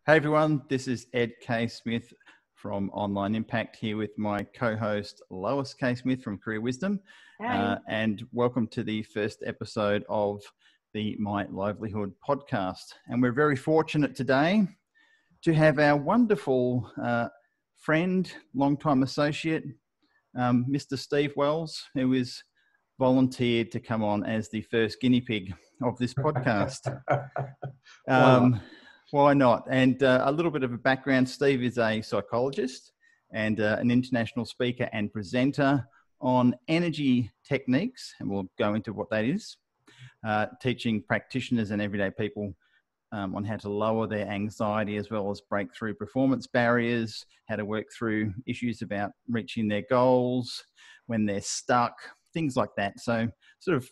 Hey everyone, this is Ed K. Smith from Online Impact here with my co-host Lois K. Smith from Career Wisdom. And welcome to the first episode of the My Livelihood podcast. And we're very fortunate today to have our wonderful friend, longtime associate, Mr. Steve Wells, who is volunteered to come on as the first guinea pig of this podcast. Why not? And a little bit of a background, Steve is a psychologist and an international speaker and presenter on energy techniques, and we'll go into what that is, teaching practitioners and everyday people on how to lower their anxiety as well as break through performance barriers, how to work through issues about reaching their goals when they're stuck, things like that. So sort of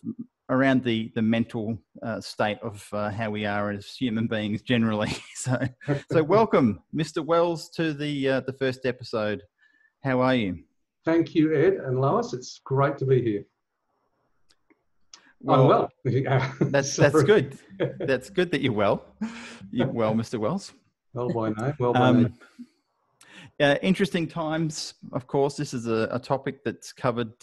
around the mental state of how we are as human beings generally. So welcome, Mr. Wells, to the first episode. How are you? Thank you, Ed and Lois. It's great to be here. I'm well. That's good. That's good that you're well. You're well, Mr. Wells. Well by name. Well by name. Interesting times, of course. This is a topic that's covered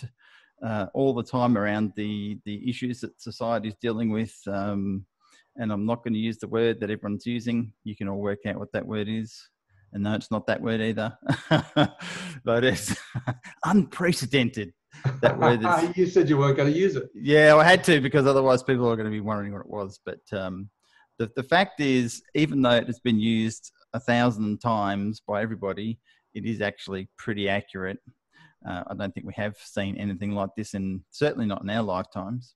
all the time around the issues that society is dealing with. And I'm not going to use the word that everyone's using. You can all work out what that word is. And no, it's not that word either. But it's unprecedented. That word is, you said you weren't going to use it. Yeah, I had to, because otherwise people are going to be wondering what it was. But the fact is, even though it has been used 1,000 times by everybody, it is actually pretty accurate. I don't think we have seen anything like this, and certainly not in our lifetimes.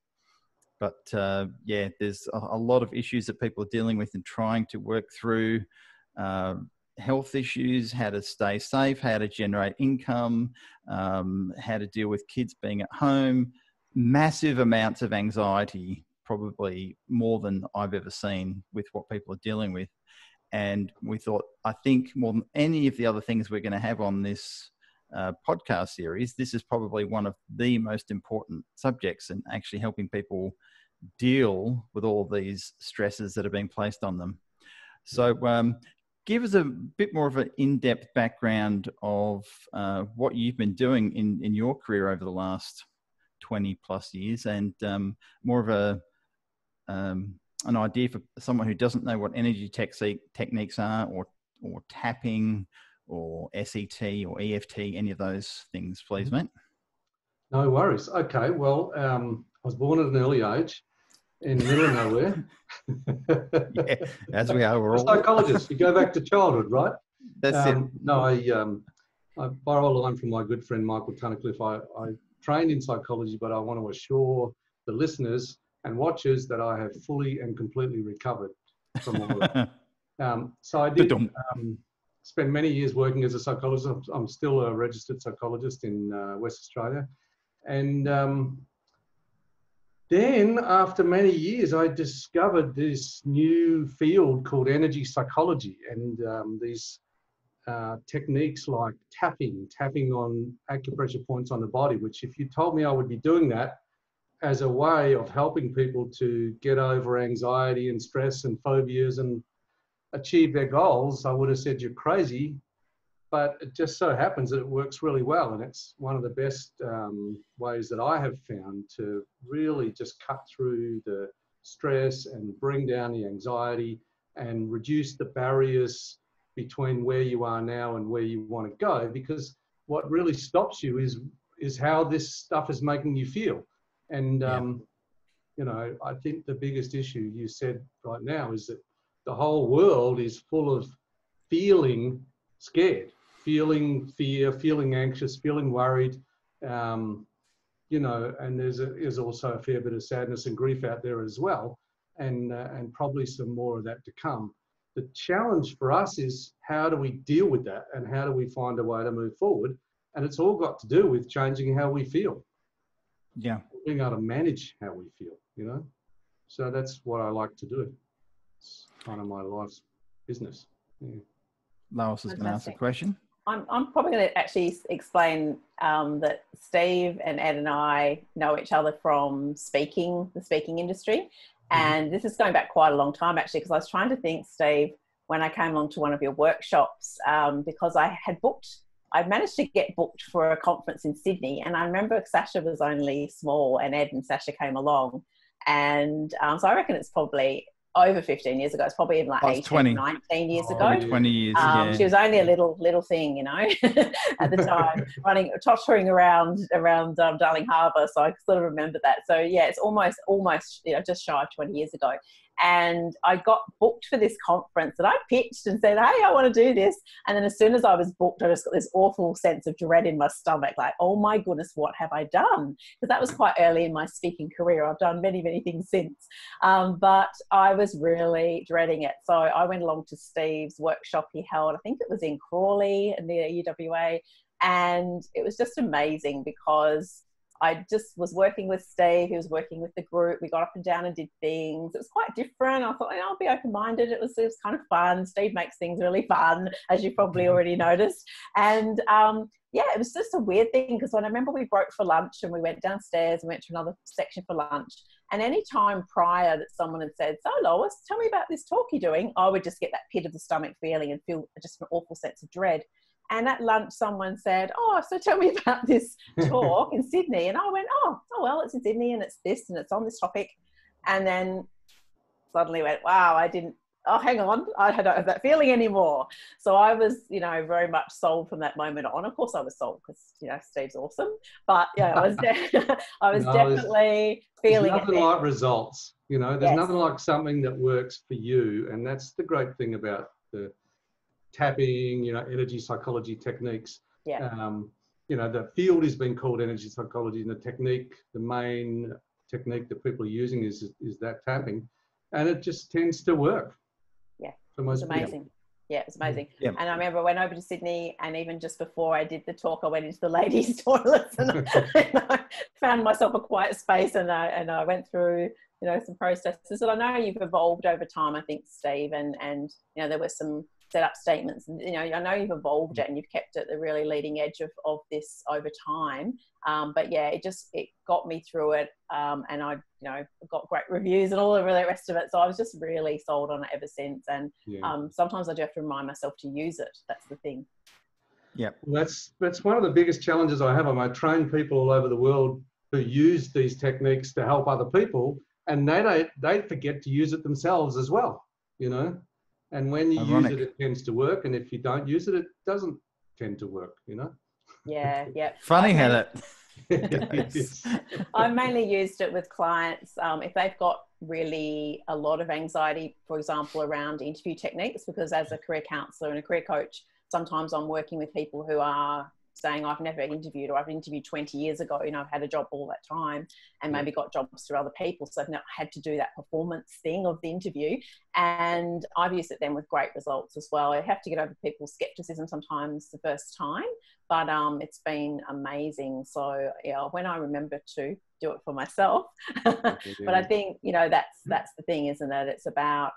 But yeah, there's a lot of issues that people are dealing with and trying to work through. Health issues, how to stay safe, how to generate income, how to deal with kids being at home, massive amounts of anxiety, probably more than I've ever seen with what people are dealing with. And we thought, I think more than any of the other things we're going to have on this podcast series, this is probably one of the most important subjects in actually helping people deal with all these stresses that are being placed on them. So give us a bit more of an in-depth background of what you've been doing in your career over the last 20 plus years, and more of an idea for someone who doesn't know what energy techniques are, or tapping, or SET or EFT, any of those things, please, mate. No worries. Okay, well, I was born at an early age in the middle of nowhere. Yeah, as we are, we're all psychologists. You go back to childhood, right? That's it. No, I borrow a line from my good friend Michael Tunnicliffe. I trained in psychology, but I want to assure the listeners and watchers that I have fully and completely recovered from all of that. So I did spend many years working as a psychologist. I'm still a registered psychologist in West Australia. And then after many years, I discovered this new field called energy psychology, and these techniques like tapping on acupressure points on the body, which if you told me I would be doing that as a way of helping people to get over anxiety and stress and phobias and achieve their goals, I would have said you're crazy. But it just so happens that it works really well, and it's one of the best ways that I have found to really just cut through the stress and bring down the anxiety and reduce the barriers between where you are now and where you want to go. Because what really stops you is how this stuff is making you feel. And you know, I think the biggest issue you said right now is that the whole world is full of feeling scared, feeling fear, feeling anxious, feeling worried, you know, and there's also a fair bit of sadness and grief out there as well, and probably some more of that to come. The challenge for us is, how do we deal with that, and how do we find a way to move forward? And it's all got to do with changing how we feel. Yeah. Being able to manage how we feel, you know. So that's what I like to do. It's kind of my life's business. Yeah. Lois is going to ask a question. I'm probably going to actually explain that Steve and Ed and I know each other from the speaking industry. And this is going back quite a long time, actually, because I was trying to think, Steve, when I came along to one of your workshops, because I managed to get booked for a conference in Sydney. And I remember Sasha was only small, and Ed and Sasha came along. And so I reckon it's probably over 15 years ago. It's probably even like 18, 19 years ago. 20 years, yeah. She was only a little thing, you know, at the time, tottering around Darling Harbour. So I sort of remember that. So yeah, it's almost, you know, just shy of 20 years ago. And I got booked for this conference, and I pitched and said, hey, I want to do this. And then as soon as I was booked, I just got this awful sense of dread in my stomach, like, oh my goodness, what have I done? Because that was quite early in my speaking career. I've done many, many things since. But I was really dreading it. So I went along to Steve's workshop he held, I think it was in Crawley near UWA. And it was just amazing because I just was working with Steve. He was working with the group. We got up and down and did things. It was quite different. I thought, I'll be open-minded. It was kind of fun. Steve makes things really fun, as you probably already noticed. And yeah, it was just a weird thing, because when I remember we broke for lunch and we went downstairs and went to another section for lunch. And any time prior that someone had said, so Lois, tell me about this talk you're doing, I would just get that pit of the stomach feeling and feel just an awful sense of dread. And at lunch, someone said, oh, so tell me about this talk in Sydney. And I went, oh, well, it's in Sydney and it's this and it's on this topic. And then suddenly went, wow, hang on, I don't have that feeling anymore. So I was, you know, very much sold from that moment on. Of course I was sold because, you know, Steve's awesome. But yeah, I was definitely feeling it. There's nothing like results, you know, there's nothing like something that works for you. And that's the great thing about the tapping, you know, energy psychology techniques. Yeah. You know, the field has been called energy psychology, and the technique, the main technique that people are using is that tapping, and it just tends to work. Yeah, it's amazing. Yeah, it's amazing. Yeah. And I remember I went over to Sydney, and even just before I did the talk, I went into the ladies' toilets and I found myself a quiet space, and I went through, you know, some processes. And I know you've evolved over time, I think, Steve, and you know, there were some set up statements, and you know, I know you've evolved it and you've kept it at the really leading edge of this over time. But yeah, it got me through it, and I, you know, got great reviews and all the rest of it. So I was just really sold on it ever since. And sometimes I do have to remind myself to use it. That's the thing. Yeah, well, that's one of the biggest challenges I have. I train people all over the world who use these techniques to help other people, and they forget to use it themselves as well, you know. And when you use it, it tends to work. And if you don't use it, it doesn't tend to work, you know? Yeah, yeah. Funny how that... I mainly used it with clients if they've got really a lot of anxiety, for example, around interview techniques, because as a career counsellor and a career coach, sometimes I'm working with people who are saying, I've never interviewed, or I've interviewed 20 years ago, you know, I've had a job all that time and maybe got jobs through other people. So I've not had to do that performance thing of the interview. And I've used it then with great results as well. I have to get over people's skepticism sometimes the first time, but it's been amazing. So yeah, when I remember to do it for myself, but I think, you know, that's the thing, isn't it? It's about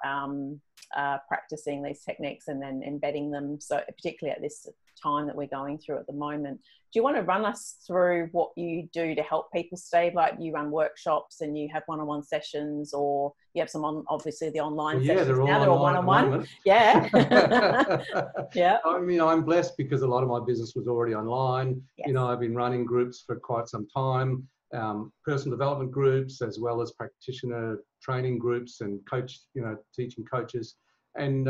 practicing these techniques and then embedding them. So particularly at this time that we're going through at the moment, do you want to run us through what you do to help people, Steve? Like, you run workshops and you have one-on-one sessions, or you have some obviously the online sessions. They're all now they're all one-on-one. Yeah. Yeah. I mean, I'm blessed because a lot of my business was already online. Yes. You know, I've been running groups for quite some time, personal development groups, as well as practitioner training groups and teaching coaches. And,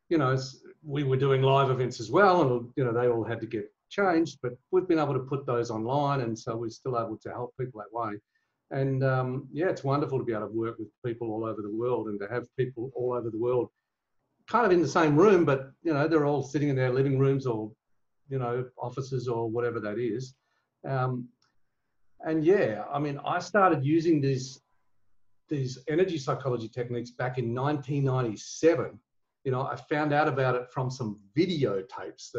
you know, we were doing live events as well, and, you know, they all had to get changed, but we've been able to put those online, and so we're still able to help people that way. And yeah, it's wonderful to be able to work with people all over the world, and to have people all over the world kind of in the same room, but, you know, they're all sitting in their living rooms or, you know, offices or whatever that is. And yeah, I mean, I started using these energy psychology techniques back in 1997. You know, I found out about it from some videotapes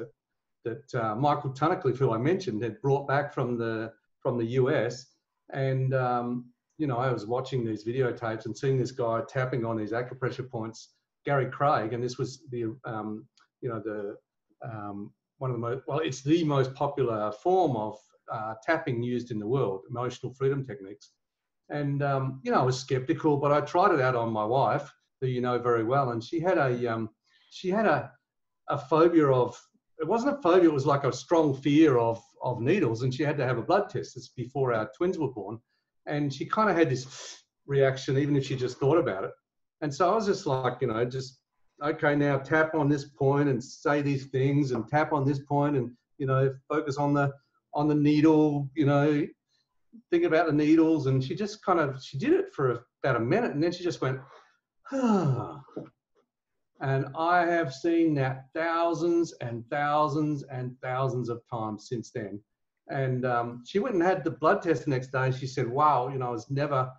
that Michael Tunnicliffe, who I mentioned, had brought back from the US. And, you know, I was watching these videotapes and seeing this guy tapping on these acupressure points, Gary Craig, and this was you know, one of the most, well, it's the most popular form of tapping used in the world, emotional freedom techniques. And, you know, I was skeptical, but I tried it out on my wife, who you know very well, and she had a she had a phobia of, it wasn't a phobia, it was like a strong fear of needles, and she had to have a blood test. This before our twins were born. And she kind of had this reaction, even if she just thought about it. And so I was just like, just, okay, now tap on this point and say these things, and tap on this point and, focus on the needle, think about the needles. And she just she did it for about a minute, and then she just went, ah. And I have seen that thousands and thousands and thousands of times since then. And she went and had the blood test the next day, and she said, wow, I was never,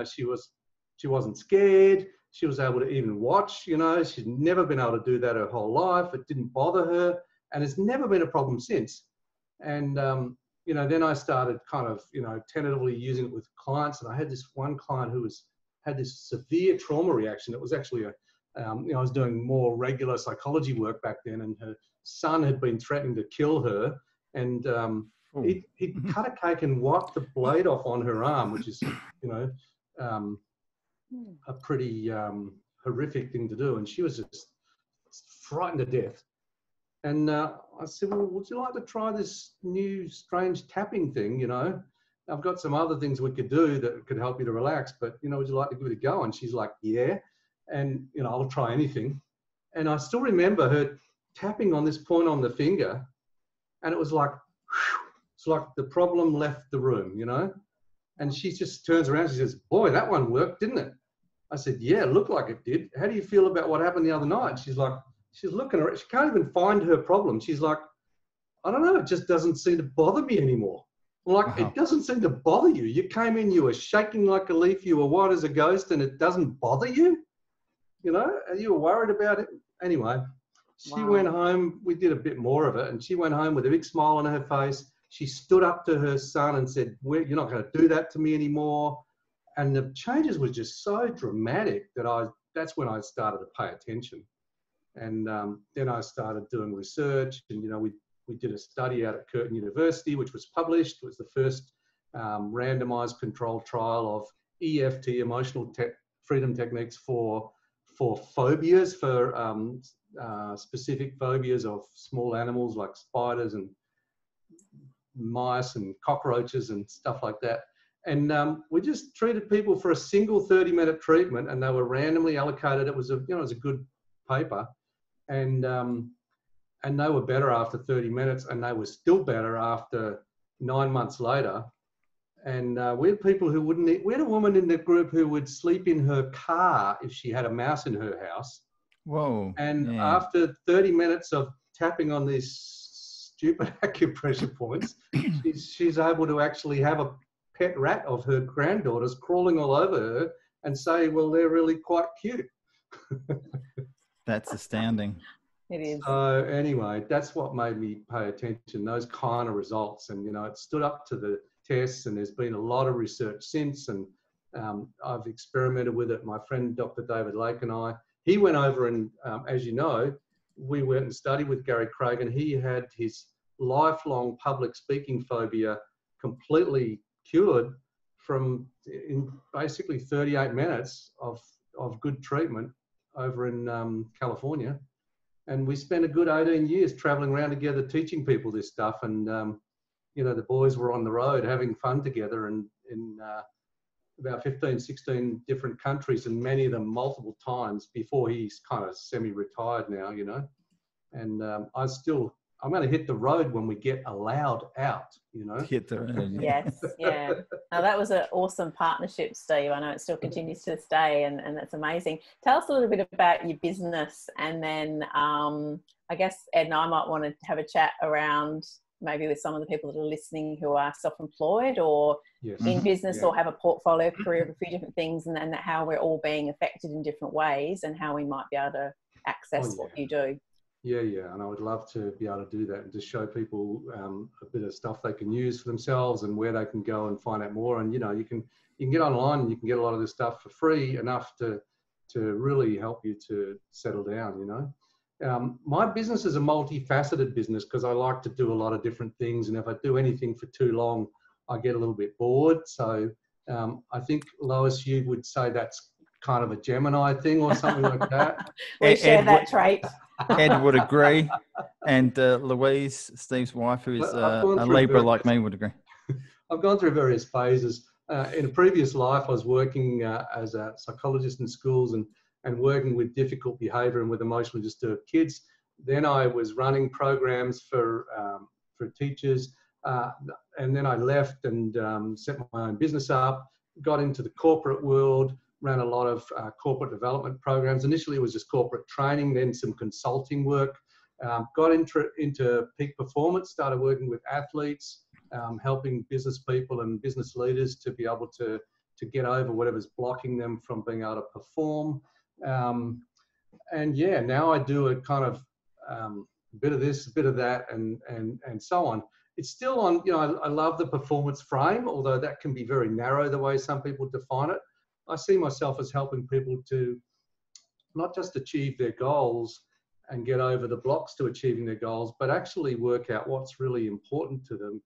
she wasn't scared. She was able to even watch, she'd never been able to do that her whole life. It didn't bother her, and it's never been a problem since. And, then I started tentatively using it with clients. And I had this one client who had this severe trauma reaction. It was actually I was doing more regular psychology work back then, and her son had been threatening to kill her. And he'd cut a cake and wiped the blade off on her arm, which is, a pretty horrific thing to do. And she was just frightened to death. And I said, well, would you like to try this new strange tapping thing? I've got some other things we could do that could help you to relax, but, would you like to give it a go? And she's like, yeah. And, I'll try anything. And I still remember her tapping on this point on the finger, and it was like, whew, it's like the problem left the room, And she just turns around and she says, boy, that one worked, didn't it? I said, yeah, it looked like it did. How do you feel about what happened the other night? She's like, she's looking around. She can't even find her problem. She's like, I don't know. It just doesn't seem to bother me anymore. I'm like, It doesn't seem to bother you. You came in, you were shaking like a leaf. You were white as a ghost, and it doesn't bother you? You were worried about it. Anyway, she went home. We did a bit more of it, and she went home with a big smile on her face. She stood up to her son and said, you're not going to do that to me anymore. And the changes were just so dramatic that that's when I started to pay attention. And then I started doing research, and, we did a study out at Curtin University, which was published. It was the first randomized controlled trial of EFT, emotional freedom techniques for phobias, for specific phobias of small animals like spiders and mice and cockroaches and stuff like that. And we just treated people for a single 30-minute treatment, and they were randomly allocated. It was a good paper, and they were better after 30 minutes, and they were still better after 9 months later. And we had people who wouldn't eat. We had a woman in the group who would sleep in her car if she had a mouse in her house. Whoa. And after 30 minutes of tapping on these stupid acupressure points, she's able to actually have a pet rat of her granddaughters crawling all over her and say, well, they're really quite cute. That's astounding. It is. So anyway, that's what made me pay attention, those kind of results. And, it stood up to the tests, and there's been a lot of research since, and I've experimented with it. My friend, Dr. David Lake, and he went over and, as you know, we went and studied with Gary Craig, and he had his lifelong public speaking phobia completely cured in basically 38 minutes of good treatment over in California. And we spent a good 18 years traveling around together teaching people this stuff. And, the boys were on the road having fun together, and in about 15, 16 different countries, and many of them multiple times before he's kind of semi-retired now, And I'm going to hit the road when we get allowed out, Hit the road. Yes, yeah. Now that was an awesome partnership, Steve. I know it still continues to this day, and that's amazing. Tell us a little bit about your business, and then I guess Ed and I might want to have a chat around maybe with some of the people that are listening who are self-employed or in business or have a portfolio career of a few different things, and then how we're all being affected in different ways and how we might be able to access what you do. Yeah, and I would love to be able to do that and just show people a bit of stuff they can use for themselves and where they can go and find out more. And you can get online and you can get a lot of this stuff for free, enough to really help you to settle down. My business is a multifaceted business because I like to do a lot of different things, and if I do anything for too long, I get a little bit bored. So I think, Lois, you would say that's kind of a Gemini thing or something like that. We share that trait. Ed would agree, and Louise, Steve's wife, who is a Libra like me, would agree. I've gone through various phases. In a previous life, I was working as a psychologist in schools and working with difficult behaviour and with emotionally disturbed kids. Then I was running programs for teachers, and then I left and set my own business up, got into the corporate world, ran a lot of corporate development programs. Initially, it was just corporate training, then some consulting work. Got into peak performance, started working with athletes, helping business people and business leaders to be able to get over whatever's blocking them from being able to perform. And yeah, now I do a kind of bit of this, a bit of that, and so on. It's still on, you know, I love the performance frame, although that can be very narrow the way some people define it. I see myself as helping people to not just achieve their goals and get over the blocks to achieving their goals, but actually work out what's really important to them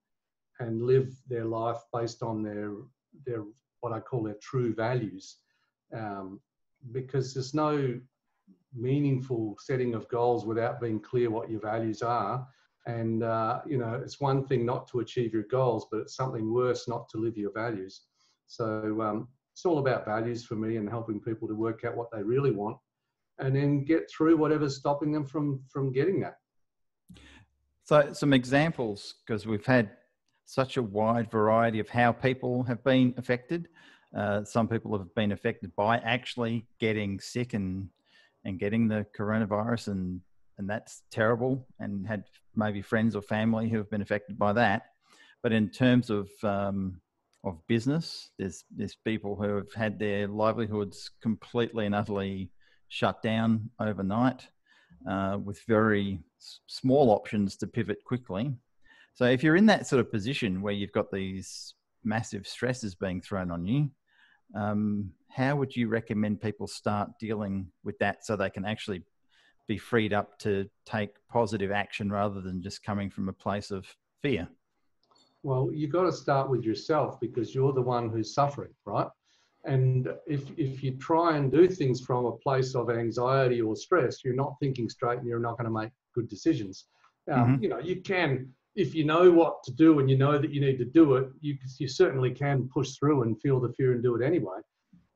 and live their life based on their what I call their true values. Because there's no meaningful setting of goals without being clear what your values are. And, you know, it's one thing not to achieve your goals, but it's something worse not to live your values. So it's all about values for me and helping people to work out what they really want and then get through whatever's stopping them from getting that. So some examples, because we've had such a wide variety of how people have been affected. Some people have been affected by actually getting sick and getting the coronavirus, and that's terrible, and had maybe friends or family who have been affected by that. But in terms of business, there's people who have had their livelihoods completely and utterly shut down overnight, with very small options to pivot quickly. So if you're in that sort of position where you've got these massive stresses being thrown on you, how would you recommend people start dealing with that so they can actually be freed up to take positive action rather than just coming from a place of fear? Well, you've got to start with yourself because you're the one who's suffering, right? And if you try and do things from a place of anxiety or stress, you're not thinking straight and you're not going to make good decisions. You know, you can, if you know what to do and you know that you need to do it, you certainly can push through and feel the fear and do it anyway.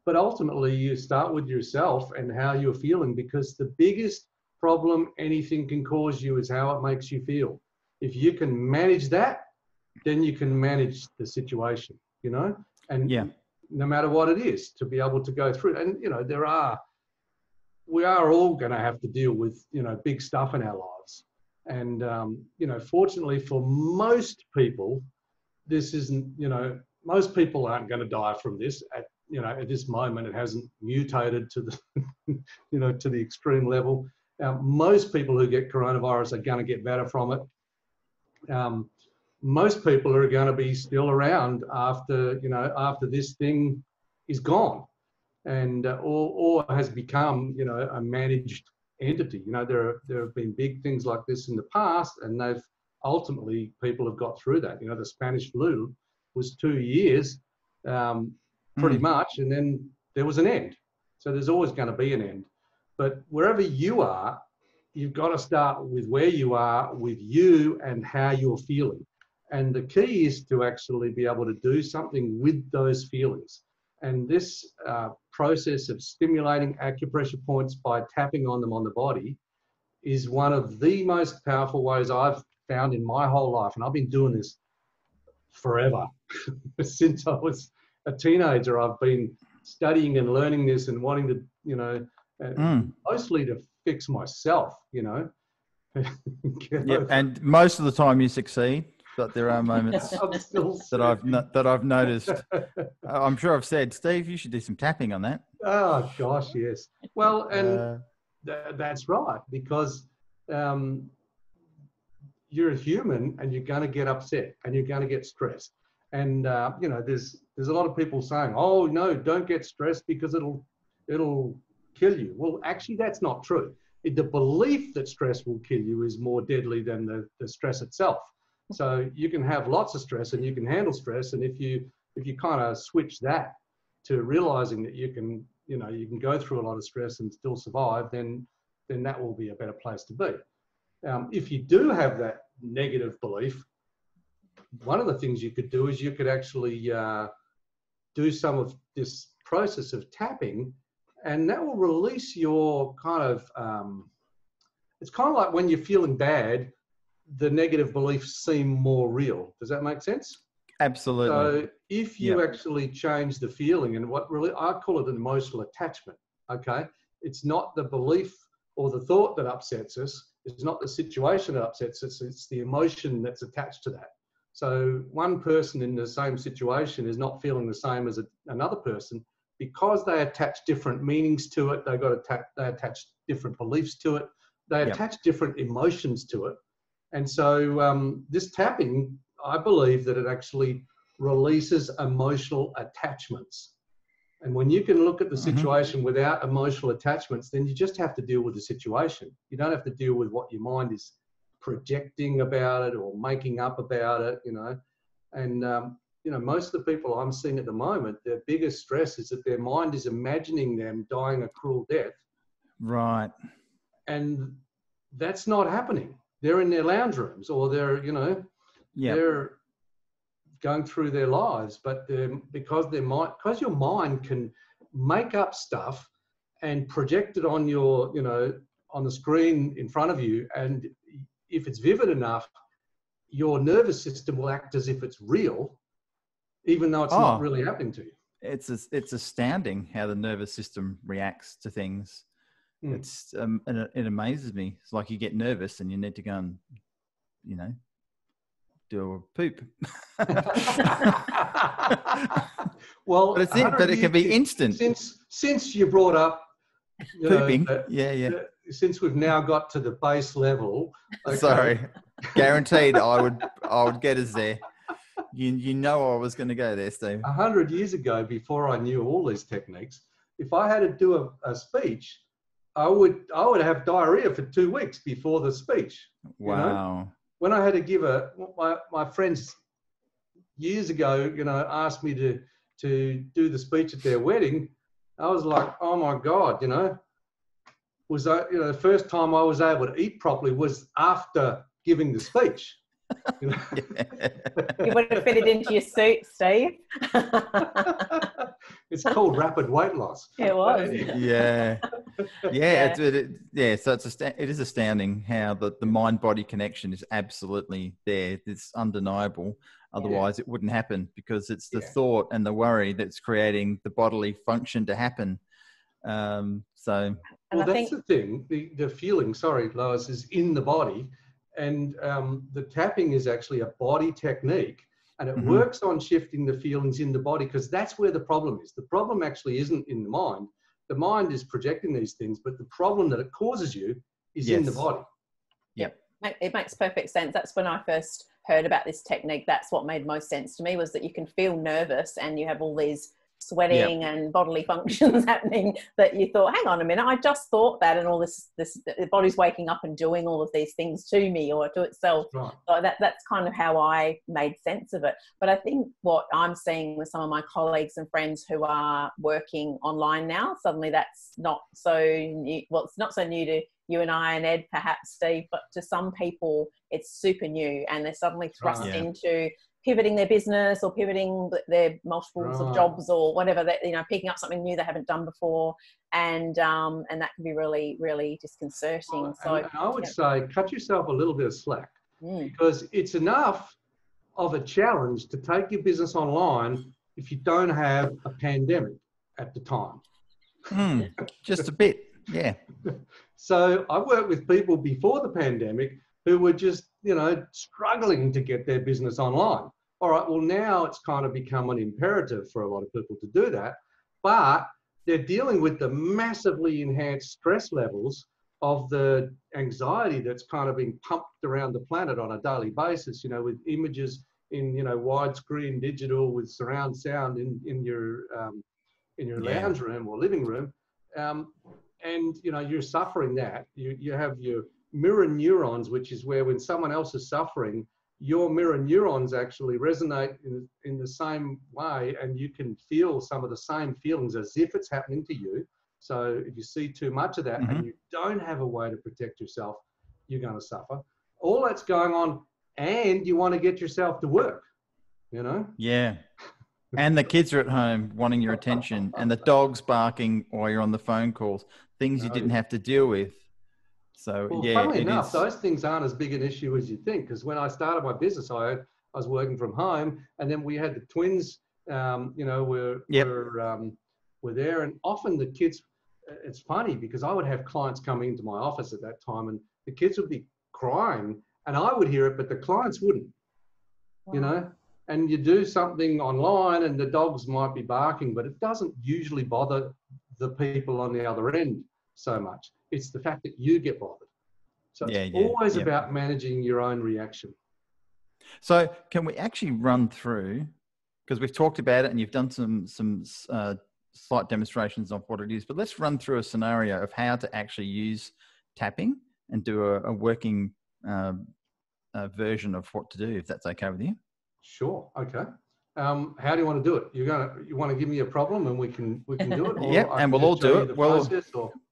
But ultimately, you start with yourself and how you're feeling, because the biggest problem anything can cause you is how it makes you feel. If you can manage that, then you can manage the situation, you know? And yeah, no matter what it is, to be able to go through. And, you know, we are all going to have to deal with, you know, big stuff in our lives. And, you know, fortunately for most people, this isn't, you know, most people aren't going to die from this at this moment. It hasn't mutated to the, you know, to the extreme level. Most people who get coronavirus are going to get better from it. Most people are going to be still around after this thing is gone and or has become, you know, a managed entity. You know, there have been big things like this in the past, and they've ultimately, people have got through that. You know, the Spanish flu was 2 years pretty much, and then there was an end. So there's always going to be an end. But wherever you are, you've got to start with where you are, with you and how you're feeling. And the key is to actually be able to do something with those feelings. And this process of stimulating acupressure points by tapping on them on the body is one of the most powerful ways I've found in my whole life. And I've been doing this forever. Since I was a teenager, I've been studying and learning this and wanting to, you know, mostly to fix myself, you know. Yep. And most of the time you succeed. But there are moments that I've noticed. I'm sure I've said, Steve, you should do some tapping on that. Oh gosh, yes. Well, and that's right, because you're a human and you're going to get upset and you're going to get stressed. And you know, there's a lot of people saying, "Oh no, don't get stressed because it'll kill you." Well, actually, that's not true. The belief that stress will kill you is more deadly than the stress itself. So you can have lots of stress and you can handle stress. And if you kind of switch that to realizing that you can you know, you can go through a lot of stress and still survive, then that will be a better place to be. If you do have that negative belief, one of the things you could do is you could actually do some of this process of tapping, and that will release your kind of, it's kind of like when you're feeling bad, the negative beliefs seem more real. Does that make sense? Absolutely. So if you actually change the feeling, and what really, I call it an emotional attachment, okay? It's not the belief or the thought that upsets us. It's not the situation that upsets us. It's the emotion that's attached to that. So one person in the same situation is not feeling the same as another person because they attach different meanings to it. They attach different beliefs to it. They attach different emotions to it. And so this tapping, I believe that it actually releases emotional attachments. And when you can look at the situation without emotional attachments, then you just have to deal with the situation. You don't have to deal with what your mind is projecting about it or making up about it, you know. And, you know, most of the people I'm seeing at the moment, their biggest stress is that their mind is imagining them dying a cruel death. Right. And that's not happening. They're in their lounge rooms, or they're, you know, they're going through their lives, but because your mind can make up stuff and project it on your, you know, on the screen in front of you, and if it's vivid enough, your nervous system will act as if it's real, even though it's not really happening to you. It's astounding how the nervous system reacts to things. It's and it amazes me. It's like you get nervous and you need to go and, you know, do a poop. Well, but it can be instant. Since you brought up pooping, since we've now got to the base level. Okay. Sorry, guaranteed I would get us there. You know I was going to go there, Steve. 100 years ago, before I knew all these techniques, if I had to do a speech, I would have diarrhea for 2 weeks before the speech. Wow. You know? When I had to give my friends years ago, you know, asked me to do the speech at their wedding, I was like, oh my God, you know, the first time I was able to eat properly was after giving the speech. You know? You would have fit it into your suit, Steve. It's called rapid weight loss. It was. So it is astounding how the mind-body connection is absolutely there. It's undeniable. Otherwise, it wouldn't happen, because it's the thought and the worry that's creating the bodily function to happen. That's the thing. The feeling, sorry, Lois, is in the body. And the tapping is actually a body technique, and it works on shifting the feelings in the body, because that's where the problem is. The problem actually isn't in the mind. The mind is projecting these things, but the problem that it causes you is in the body. Yep. It makes perfect sense. That's when I first heard about this technique. That's what made most sense to me, was that you can feel nervous and you have all these sweating and bodily functions happening that you thought, hang on a minute, I just thought that, and all this the body's waking up and doing all of these things to me or to itself. Right. So that's kind of how I made sense of it. But I think what I'm seeing with some of my colleagues and friends who are working online now, suddenly that's not so new. Well, it's not so new to you and I and Ed, perhaps, Steve, but to some people it's super new, and they're suddenly thrust into pivoting their business or pivoting their multiples of jobs or whatever, that, you know, picking up something new they haven't done before, and that can be really, really disconcerting. And I would say cut yourself a little bit of slack, because it's enough of a challenge to take your business online if you don't have a pandemic at the time. Just a bit, yeah. So I worked with people before the pandemic who were just, you know, struggling to get their business online. All right, well, now it's kind of become an imperative for a lot of people to do that, but they're dealing with the massively enhanced stress levels of the anxiety that's kind of being pumped around the planet on a daily basis, you know, with images in, you know, widescreen digital with surround sound in your lounge room or living room. And, you know, you're suffering that. You have your mirror neurons, which is where when someone else is suffering, your mirror neurons actually resonate in the same way, and you can feel some of the same feelings as if it's happening to you. So if you see too much of that and you don't have a way to protect yourself, you're going to suffer. All that's going on, and you want to get yourself to work, you know? Yeah. And the kids are at home wanting your attention, and the dog's barking while you're on the phone calls, things you didn't have to deal with. So, well, yeah, funnily it enough, is. those things aren't as big an issue as you think, because when I started my business, I was working from home, and then we had the twins, you know, were there, and often the kids, it's funny because I would have clients coming into my office at that time, and the kids would be crying, and I would hear it, but the clients wouldn't, you know. And you do something online and the dogs might be barking, but it doesn't usually bother the people on the other end so much. It's the fact that you get bothered. So it's always about managing your own reaction. So can we actually run through, because we've talked about it and you've done some slight demonstrations of what it is, but let's run through a scenario of how to actually use tapping and do a working version of what to do, if that's okay with you. Sure. Okay. How do you want to do it? You want to give me a problem and we can do it? Yep, and we'll all do it.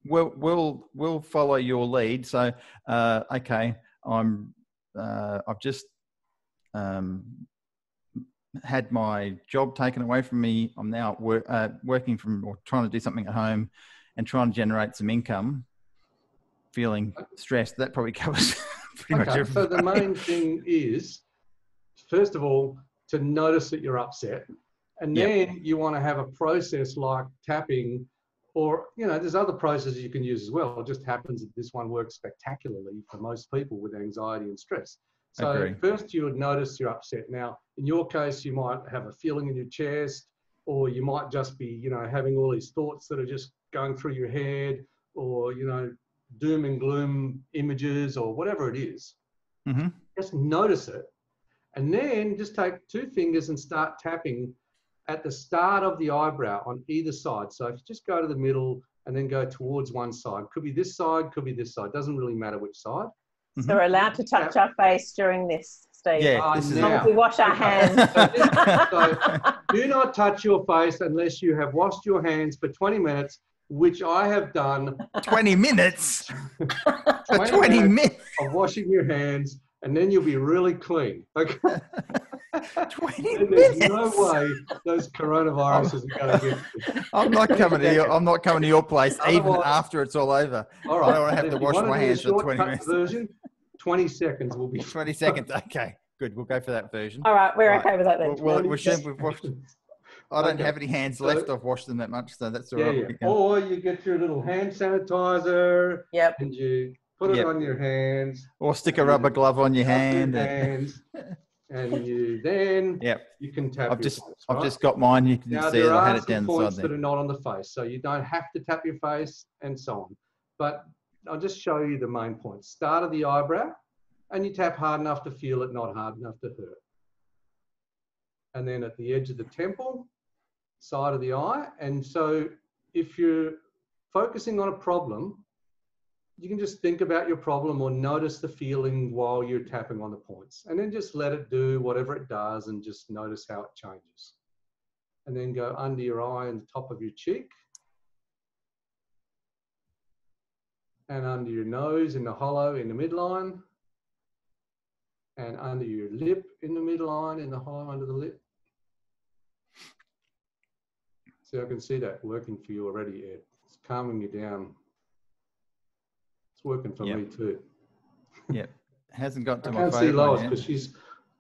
We'll follow your lead. So, okay, I've just had my job taken away from me. I'm now working from, or trying to do something at home and trying to generate some income, feeling stressed. That probably covers pretty much everything. So the main thing is, first of all, to notice that you're upset. And then you want to have a process like tapping, or, you know, there's other processes you can use as well. It just happens that this one works spectacularly for most people with anxiety and stress. So first you would notice you're upset. Now, in your case, you might have a feeling in your chest, or you might just be, you know, having all these thoughts that are just going through your head, or, you know, doom and gloom images, or whatever it is. Just notice it. And then just take 2 fingers and start tapping at the start of the eyebrow on either side. So if you just go to the middle and then go towards one side, could be this side, could be this side, doesn't really matter which side. So we're allowed to touch our face during this, Steve. Yeah, this is now. We wash our hands. So do not touch your face unless you have washed your hands for 20 minutes, which I have done. 20 minutes? 20 minutes of washing your hands, and then you'll be really clean. Okay. 20 and there's no way those coronaviruses are going to get you. I'm not coming to your place even after it's all over. All right. I don't have to wash my hands for 20 minutes. Version, 20 seconds will be 20 seconds. Okay, good. We'll go for that version. All right, we're okay with that then. We've washed. I don't have any hands left. I've washed them that much, so that's all right. Yeah. Or you get your little hand sanitizer. Yep. And you put it on your hands. Or stick a rubber glove on your hand. And you then you can tap I've just got mine. You can see it. I had it down the side there. There are some points that are not on the face, so you don't have to tap your face and so on. But I'll just show you the main points. Start of the eyebrow, and you tap hard enough to feel it, not hard enough to hurt. And then at the edge of the temple, side of the eye. And so if you're focusing on a problem, you can just think about your problem or notice the feeling while you're tapping on the points, and then just let it do whatever it does and just notice how it changes. And then go under your eye and the top of your cheek, and under your nose in the hollow in the midline, and under your lip in the midline in the hollow under the lip. So I can see that working for you already, Ed. It's calming you down. Working for me too. Yeah, hasn't got to my I can't see Lois because she's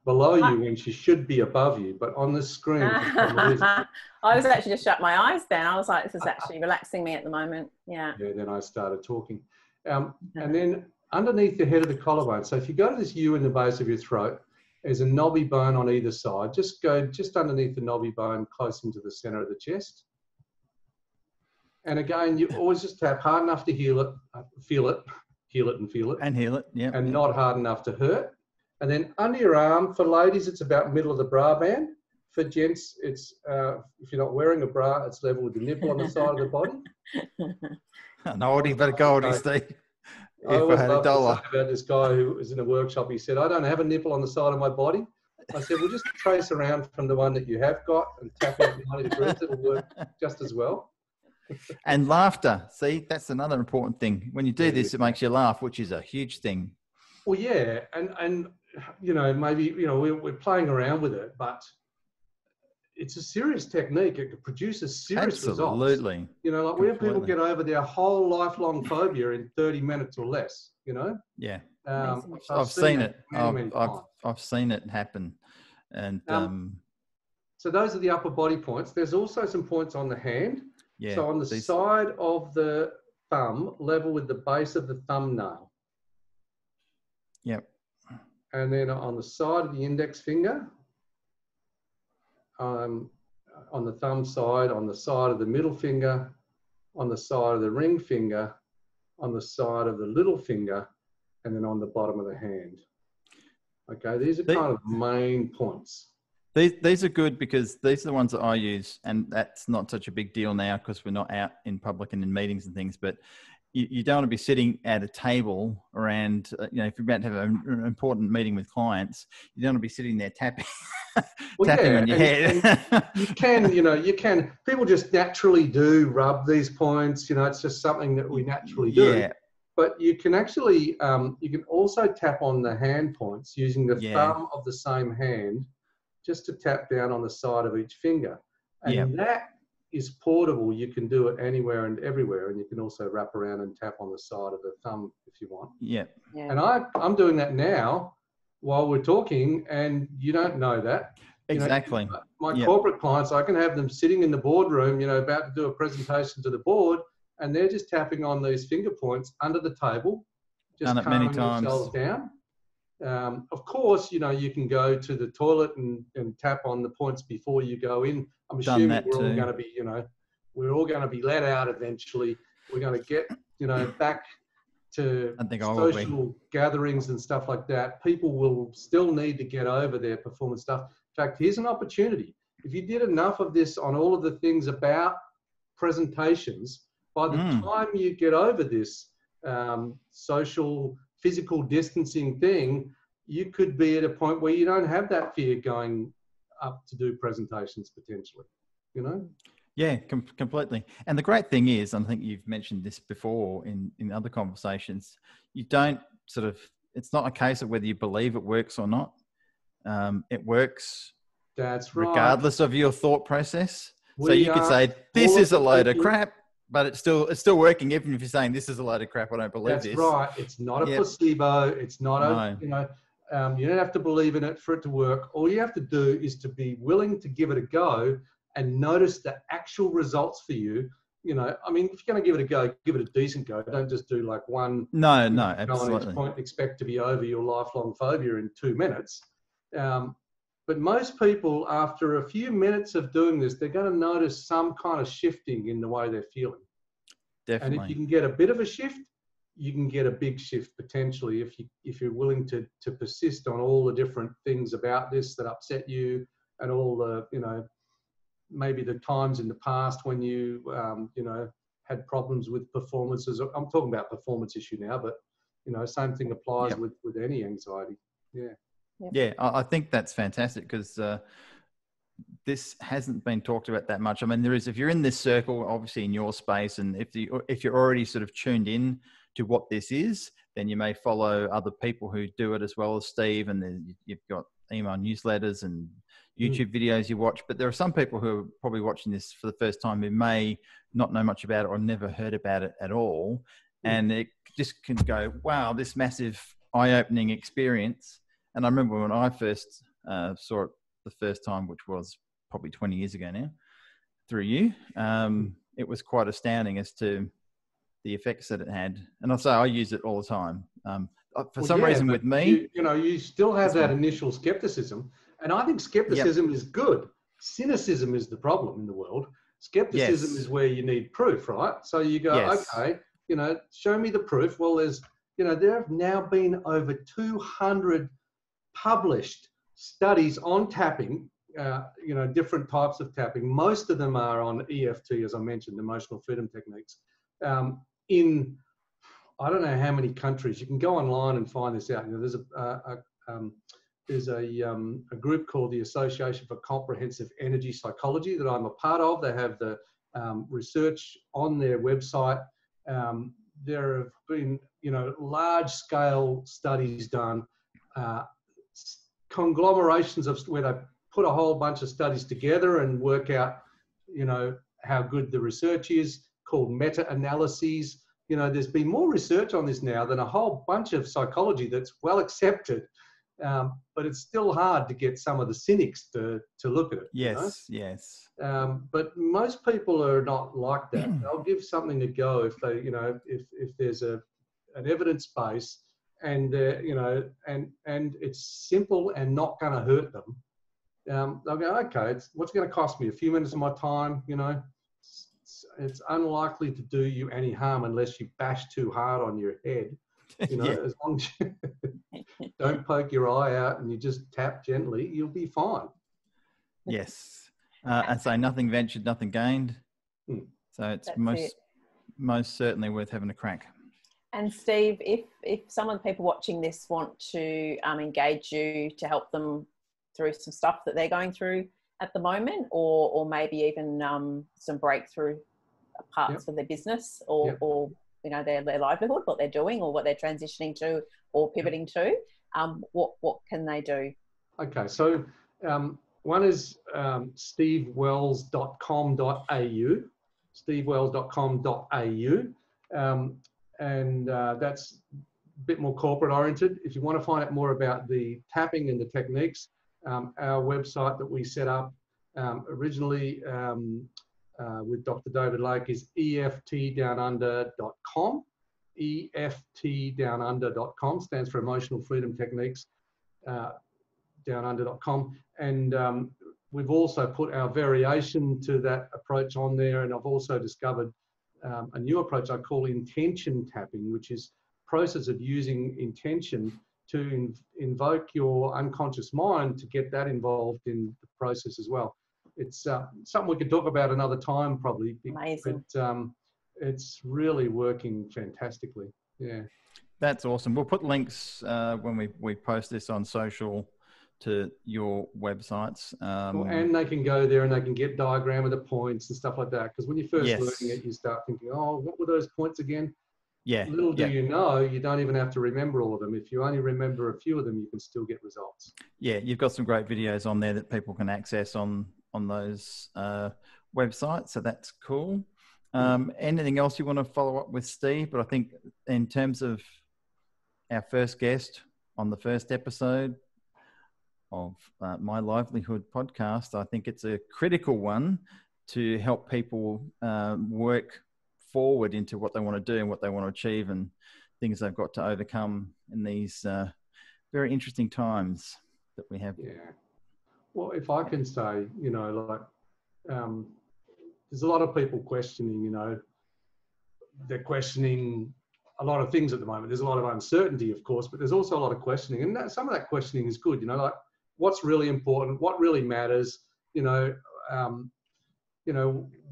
below you when she should be above you, but on the screen. I was actually just shut my eyes then. I was like, this is actually relaxing me at the moment. Yeah. Yeah. Then I started talking, and then underneath the head of the collarbone. So if you go to this U in the base of your throat, there's a knobby bone on either side. Just go just underneath the knobby bone, close into the center of the chest. And again, you always just tap hard enough to feel it, and feel it. And heal it, yeah. And not hard enough to hurt. And then under your arm, for ladies, it's about middle of the bra band. For gents, it's, if you're not wearing a bra, it's level with the nipple on the side of the body. No, you better go on, Steve. I if I always had a love to dollar. say about this guy who was in a workshop. He said, "I don't have a nipple on the side of my body." I said, "Well, just trace around from the one that you have got and tap out 90 degrees. It'll work just as well." And laughter. See, that's another important thing. When you do this, it makes you laugh, which is a huge thing. Well, yeah, and maybe we're playing around with it, but it's a serious technique. It produces serious results. Absolutely. Like where people get over their whole lifelong phobia in 30 minutes or less. Yeah. I've seen it. many times. I've seen it happen. And so those are the upper body points. There's also some points on the hand. yeah, So on the side of the thumb, level with the base of the thumbnail. Yep. And then on the side of the index finger, on the thumb side, on the side of the middle finger, on the side of the ring finger, on the side of the little finger, and then on the bottom of the hand. Okay, these are kind of main points. These are good because these are the ones that I use, and that's not such a big deal now because we're not out in public and in meetings and things. But you don't want to be sitting at a table around, if you're about to have an important meeting with clients, you don't want to be sitting there tapping, tapping on your head. And you can. People just naturally do rub these points. It's just something that we naturally do. Yeah. But you can actually, you can also tap on the hand points using the thumb of the same hand, just to tap down on the side of each finger. And that is portable. You can do it anywhere and everywhere. And you can also wrap around and tap on the side of the thumb if you want. Yeah. And I'm doing that now while we're talking, and you don't know that. Exactly. My corporate clients, I can have them sitting in the boardroom, about to do a presentation to the board, and they're just tapping on these finger points under the table, just calming themselves down. Of course, you can go to the toilet and tap on the points before you go in. I'm assuming we're all going to be, we're all going to be let out eventually. We're going to get, back to social gatherings and stuff like that. People will still need to get over their performance stuff. In fact, here's an opportunity. If you did enough of this on all of the things about presentations, by the time you get over this social physical distancing thing, you could be at a point where you don't have that fear going up to do presentations potentially, Yeah, completely. And the great thing is, I think you've mentioned this before in other conversations, you don't it's not a case of whether you believe it works or not. It works. That's right. Regardless of your thought process. So you could say, this is a load of crap, but it's still working, even if you're saying this is a load of crap, I don't believe this. That's right. It's not a placebo. It's not you don't have to believe in it for it to work. All you have to do is to be willing to give it a go and notice the actual results for you. If you're going to give it a go, give it a decent go. Don't just do like one. No, absolutely. On each point, expect to be over your lifelong phobia in 2 minutes. But most people, after a few minutes of doing this, they're going to notice some kind of shifting in the way they're feeling. Definitely. And if you can get a bit of a shift, you can get a big shift potentially if you're willing to persist on all the different things about this that upset you, and all the maybe the times in the past when you had problems with performances. I'm talking about performance issue now, but same thing applies with any anxiety. Yeah, I think that's fantastic because this hasn't been talked about that much. I mean, there is, if you're in this circle, obviously in your space, and if you're already sort of tuned in to what this is, then you may follow other people who do it as well as Steve, and then you've got email newsletters and YouTube videos you watch. But there are some people who are probably watching this for the first time who may not know much about it or never heard about it at all. And it just can go, wow, this massive eye-opening experience. And I remember when I first saw it the first time, which was probably 20 years ago now, through you, it was quite astounding as to the effects that it had. And I'll say I use it all the time. For some reason with me... You still have that initial skepticism. And I think skepticism is good. Cynicism is the problem in the world. Skepticism is where you need proof, right? So you go, okay, show me the proof. Well, there have now been over 200 published studies on tapping, different types of tapping. Most of them are on EFT, as I mentioned, emotional freedom techniques, in I don't know how many countries. You can go online and find this out. You know, there's a group called the Association for Comprehensive Energy Psychology that I'm a part of. They have the research on their website. There have been, you know, large-scale studies done, conglomerations of where they put a whole bunch of studies together and work out, you know, how good the research is, called meta-analyses. You know, there's been more research on this now than a whole bunch of psychology that's well accepted. But it's still hard to get some of the cynics to look at it. Yes, you know? yes. But most people are not like that. They'll give something a go if they, you know, if there's an evidence base and you know, and it's simple and not going to hurt them. They'll go, okay, what's going to cost me? A few minutes of my time, you know. It's unlikely to do you any harm unless you bash too hard on your head. You know, as long as you don't poke your eye out and you just tap gently, you'll be fine. Yes. And so nothing ventured, nothing gained. So it's most certainly worth having a crack. And Steve, if some of the people watching this want to engage you to help them through some stuff that they're going through at the moment, or maybe even some breakthrough parts of their business, or you know, their livelihood, what they're doing or what they're transitioning to or pivoting to, what can they do? Okay, so one is stevewells.com.au, stevewells.com.au, and that's a bit more corporate oriented. If you want to find out more about the tapping and the techniques, our website that we set up originally with Dr. David Lake is EFTdownunder.com. EFTdownunder.com stands for Emotional Freedom Techniques, downunder.com. And we've also put our variation to that approach on there. And I've also discovered a new approach I call intention tapping, which is process of using intention to invoke your unconscious mind to get that involved in the process as well. It's something we could talk about another time probably. Amazing. But it's really working fantastically. Yeah. That's awesome. We'll put links when we post this on social to your websites. And they can go there and they can get diagram of the points and stuff like that. Because when you're first learning it, you start thinking, oh, what were those points again? Yeah. Little do you know, you don't even have to remember all of them. If you only remember a few of them, you can still get results. Yeah, you've got some great videos on there that people can access on those websites. So that's cool. Anything else you want to follow up with, Steve? But I think in terms of our first guest on the first episode of My Livelihood podcast, I think it's a critical one to help people work forward into what they want to do and what they want to achieve and things they've got to overcome in these very interesting times that we have. Yeah. Well, if I can say, you know, like, there's a lot of people questioning, you know, they're questioning a lot of things at the moment. There's a lot of uncertainty, of course, but there's also a lot of questioning. And some of that questioning is good, you know, like what's really important, what really matters, you know,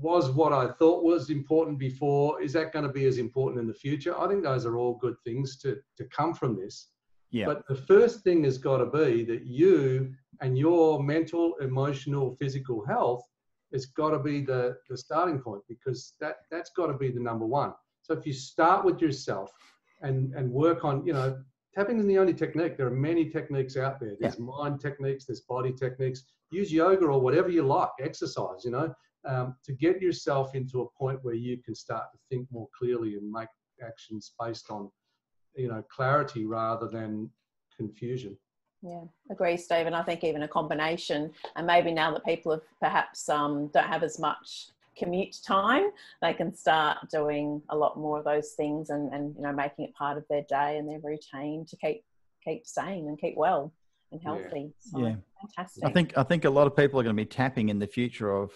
was what I thought was important before, is that going to be as important in the future? I think those are all good things to come from this. Yeah. But the first thing has got to be that you and your mental, emotional, physical health has got to be the starting point, because that's got to be the number one. So if you start with yourself and work on, you know, tapping is the only technique. There are many techniques out there. There's mind techniques, there's body techniques. Use yoga or whatever you like, exercise, you know, to get yourself into a point where you can start to think more clearly and make actions based on, you know, clarity rather than confusion. Yeah, agree, Steve. And I think even a combination, and maybe now that people have perhaps don't have as much commute time, they can start doing a lot more of those things and you know, making it part of their day and their routine to keep sane and keep well and healthy. So, fantastic. I think a lot of people are going to be tapping in the future of,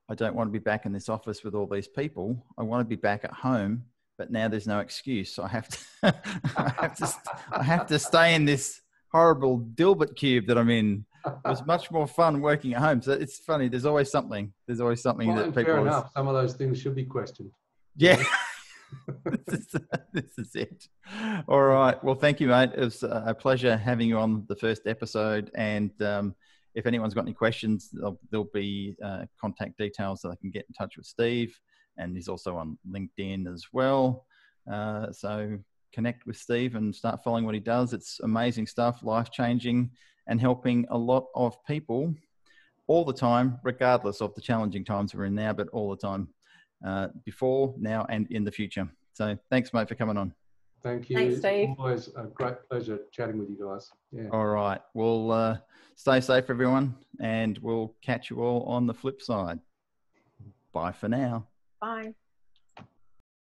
I don't want to be back in this office with all these people. I want to be back at home, but now there's no excuse. I have to, I have to stay in this horrible Dilbert cube that I'm in. It was much more fun working at home. So it's funny. There's always something. There's always something that people. Fair enough. Some of those things should be questioned. Yeah. This is it. All right. Well, thank you, mate. It was a pleasure having you on the first episode. And if anyone's got any questions, there'll be contact details so they can get in touch with Steve. And he's also on LinkedIn as well. So connect with Steve and start following what he does. It's amazing stuff, life-changing, and helping a lot of people all the time, regardless of the challenging times we're in now, but all the time, before, now, and in the future. So thanks, mate, for coming on. Thank you. Thanks, Steve. It's always a great pleasure chatting with you guys. Yeah. All right. Well, stay safe, everyone, and we'll catch you all on the flip side. Bye for now. Bye.